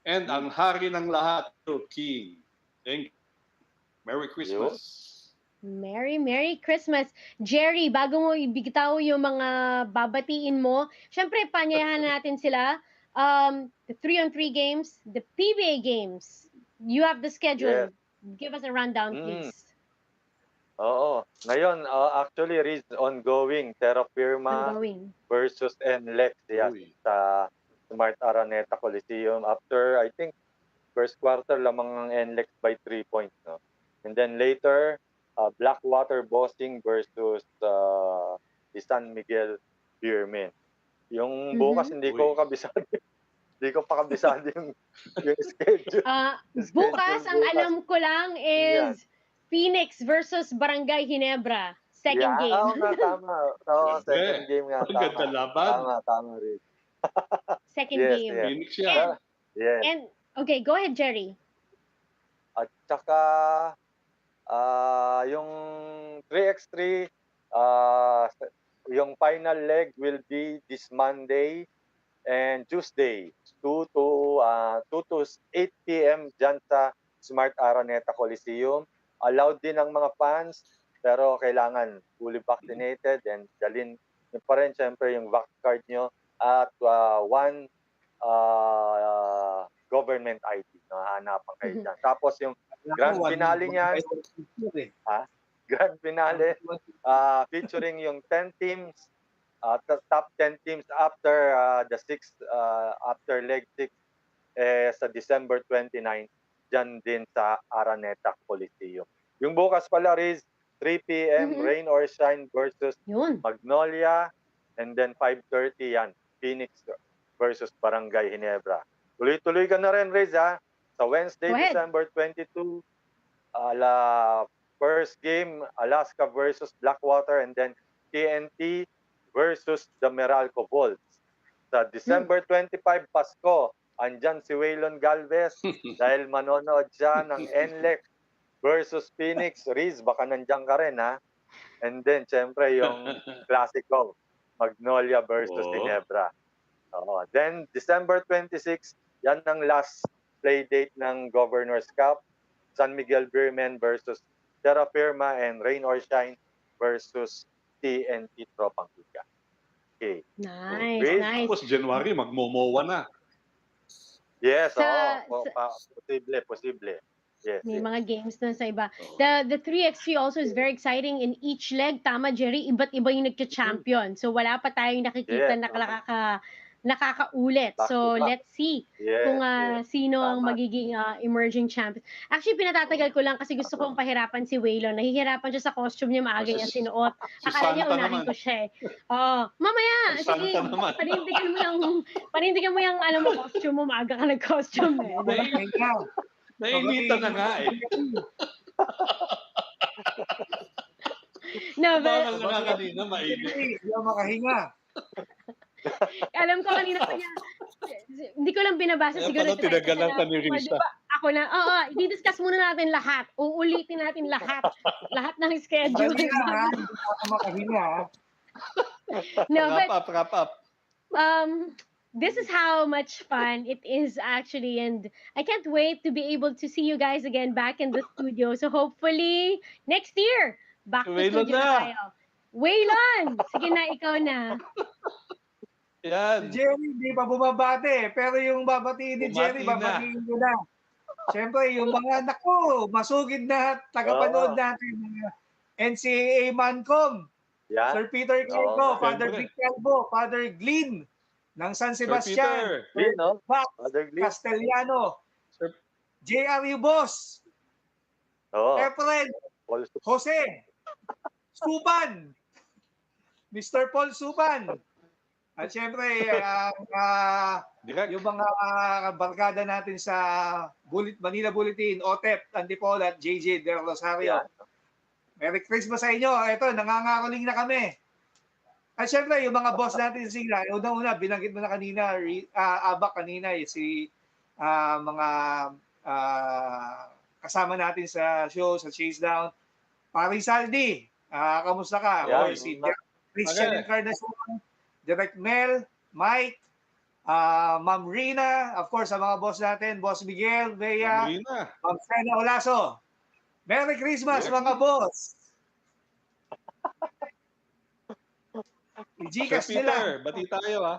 and ang hari ng lahat, King. Thank you. Merry Christmas. Merry Christmas. Jerry, bago mo ibigtaw yung mga babatiin mo, syempre panyayahan natin sila. The 3-on-3 games, the PBA games. You have the schedule. Give us a rundown, please. Oo. Ngayon, actually, is ongoing. Terra Firma versus NLEX sa Smart Araneta Coliseum. After, I think, first quarter lamang ang NLEX by 3 points. No? And then later, Blackwater Bossing versus the San Miguel Beermen. Yung bukas, hindi ko kabisado. Hindi ko pa kabisado yung schedule. Bukas, ang alam ko lang is Phoenix versus Barangay Ginebra. Second game. Oo nga, tama. Second game nga. Ang ganda laban. Tama rin. Second game. Phoenix yan. And, okay, go ahead, Jerry. At saka, yung 3x3, yung final leg will be this Monday and Tuesday, 2 to 8 p.m. dyan sa Smart Araneta Coliseum. Allowed din ang mga fans, pero kailangan fully vaccinated and dalhin nyo pa rin siyempre yung vax card nyo at one government ID. Hanapan kayo dyan. Tapos yung grand finale niya, grand finale, featuring yung 10 teams, top 10 teams after the after leg 6 sa December 29, dyan din sa Araneta Coliseum. Yung bukas pala is 3 p.m. Rain or Shine versus Magnolia, and then 5:30 yan, Phoenix versus Barangay Ginebra. Tuloy-tuloy ka na rin, Riz, ha? Sa Wednesday, December 22, first game, Alaska versus Blackwater, and then TNT versus the Meralco Bolts. Sa December 25, Pasko, andyan si Waylon Galvez dahil manonood siya ng NLEX versus Phoenix. Riz, baka nandiyan ka rin, ha? And then, syempre, yung Classico, Magnolia versus Ginebra. Then, December 26, yan ang last play date ng Governor's Cup. San Miguel Beermen versus Terra Firma and Rain or Shine versus TNT Tropang Liga. Okay. Nice. Tapos January, magmomowa na. Yes, posible. Yes, may mga games na sa iba. The 3x3 also is very exciting. In each leg, tama, Jerry, iba't iba yung nagka-champion. So wala pa tayong nakikita na nakakaulit. So, let's see kung sino ang Tama. magiging emerging champion. Actually, pinatatagal ko lang kasi gusto kong pahirapan si Waylon. Nahihirapan siya sa costume niya, maaga niya sinuot. Akala niya unahin ko siya eh. Oo. Mamaya, sige, panindigan mo yung ano mo, costume mo, maaga ka nag-costume eh. Nainita na nga eh. No, but, Bakal na nga kanina, mainit. Hindi ako makahinga. alam ko kanina pa niya, hindi ko lang binabasa Kaya siguro. pala tinagalan ka ni Risa. Diba, ako na, i-discuss muna natin lahat. Uulitin natin lahat. Lahat ng schedule. Hindi ako makahinga. No, but, Wrap up. this is how much fun it is actually, and I can't wait to be able to see you guys again back in the studio. So hopefully next year, back to Waylon studio na. tayo. Waylon! Sige na, ikaw na. Yan. Si Jerry, hindi pa bumabate. Pero yung babatiin ni Jerry, Bumati na. babatiin ko na. Siyempre, yung mga naku, masugid na tagapanood natin. NCAA Mancom. Yan. Sir Peter Calvo, Father siyempre. Vic Calvo, Father Glynn ng San Sir Sebastian. Peter. Glynn, no? Max Father Glynn. Castellano. Sir- J.R. Yubos. Oo. Efren Jose. Suban. Mr. Paul Suban. At syempre, Direct. yung mga barkada natin sa Manila Bulletin, OTEP, Antipol at JJ Del Rosario. Yan. Merry Christmas sa inyo. Ito, nangangaroling na kami. At syempre, yung mga boss natin sila, unang-una, binanggit mo na kanina, Abak kanina, si mga kasama natin sa show, sa Chasedown. Paring Saldi, kamusta ka? Yan. O, si Christian Encarnacion, Direct Mel, Mike, Ma'am Rina, of course, sa mga boss natin, Boss Miguel, Bea, Marina. Ma'am Sena Olaso. Merry Christmas, mga boss! Sir I-Gcash Peter, nila. bati tayo ha.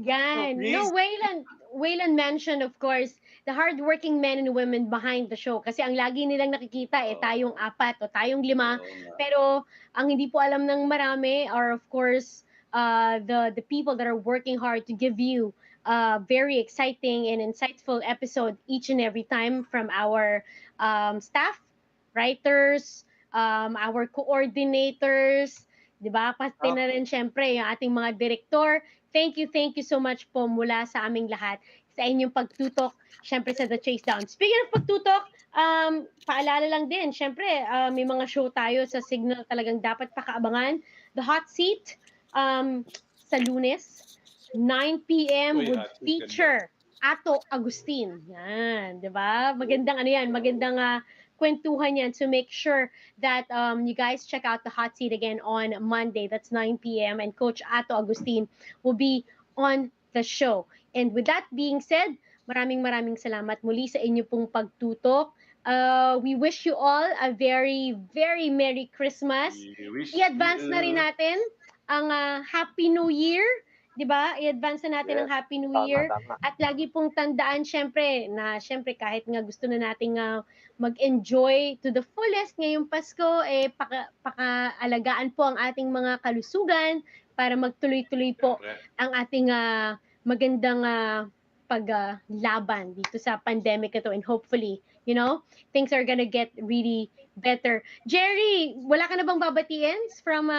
Yan. No, Waylon mentioned, of course, the hardworking men and women behind the show. Kasi ang lagi nilang nakikita, tayong 4 o tayong 5. Oo nga. Pero ang hindi po alam ng marami are, of course, the people that are working hard to give you very exciting and insightful episode each and every time from our staff, writers, our coordinators, di ba? Pati na rin syempre yung ating mga direktor. Thank you so much po mula sa aming lahat sa inyong pagtutok, syempre sa The Chasedown. Speaking of pagtutok, paalala lang din, syempre may mga show tayo sa Signal talagang dapat pakaabangan. The Hot Seat sa Lunes, 9 p.m. Uy, would Hot Seat, feature Ato Agustin. Yan, di ba? Magandang magandang kwentuhan yan. So make sure that you guys check out the Hot Seat again on Monday. That's 9 p.m. And Coach Ato Agustin will be on the show. And with that being said, maraming salamat muli sa inyo pong pagtutok. We wish you all a very, very Merry Christmas. I-advance na rin natin ang Happy New Year. Diba? I-advance na natin ang Happy New Year. Tama. At lagi pong tandaan, syempre, kahit nga gusto na nating mag-enjoy to the fullest ngayong Pasko, paka-alagaan po ang ating mga kalusugan para magtuloy-tuloy po ang ating magandang paglaban dito sa pandemic ito, and hopefully, things are gonna get really better. Jerry, wala ka na bang babatiin from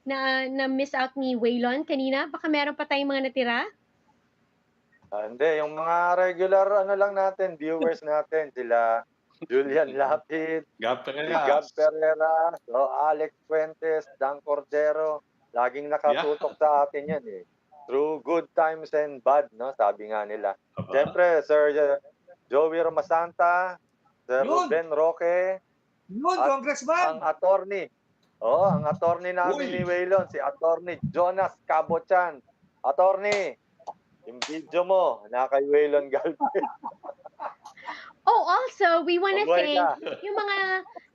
na miss out ni Waylon kanina? Baka meron pa tayong mga natira? Hindi, yung mga regular lang natin, viewers natin, sila Julian Lapid, Gab Gab Pereira, Alex Fuentes, Dan Cordero, laging nakatutok sa atin yan eh. Through good times and bad, no? Sabi nga nila. Siyempre, Sir Joey Romasanta, Sir Ruben Roque, Congressman! ang attorney. Ang attorney namin ni Waylon, si attorney Jonas Cabochan. Attorney, yung video mo, na kay Waylon Galvez. Oh, also, we want to thank yung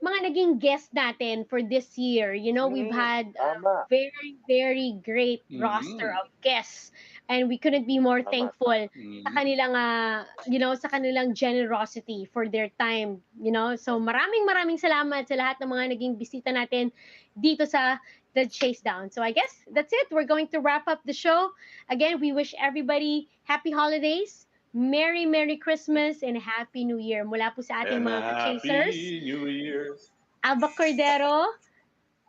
mga naging guest natin for this year. We've had a very, very great roster of guests. And we couldn't be more thankful sa kanilang, sa kanilang generosity for their time. So maraming salamat sa lahat ng mga naging bisita natin dito sa the Chasedown. So I guess that's it. We're going to wrap up the show. Again, we wish everybody happy holidays, Merry Christmas, and Happy New Year. Mula po sa ating And mga ka-chasers, Happy New Year. Alba Cordero,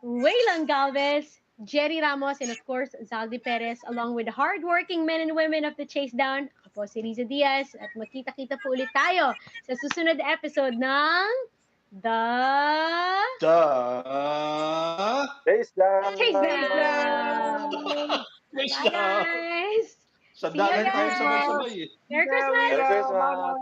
Waylon Galvez, Jerry Ramos, and of course, Zaldi Perez, along with the hardworking men and women of the Chasedown. Ako po si Riza Diaz, at makita-kita po ulit tayo sa susunod na episode ng Chasedown! Chasedown! Yes, Bye, guys! Sa See you dagat tayo guys! sabay-sabay eh. Merry Christmas! Merry Christmas!